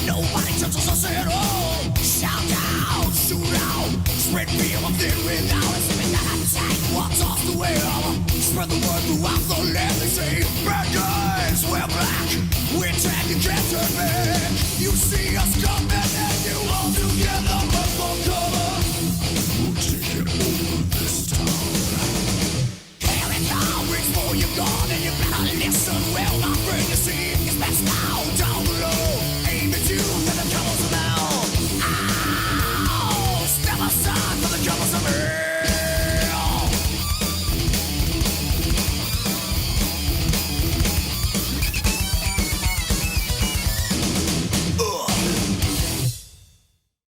Nobody touches us at all. Shout out, shoot out, spread fear of it without us. Even that attack, what's off the wheel? Spread the word throughout the land. They say, bad guys, we're black. We're tagged, you can't turn back. You see us coming and you all together but for cover. We're taking over this town. Here it comes, reach for your gun and you better listen well, my friend. You see, it's best now.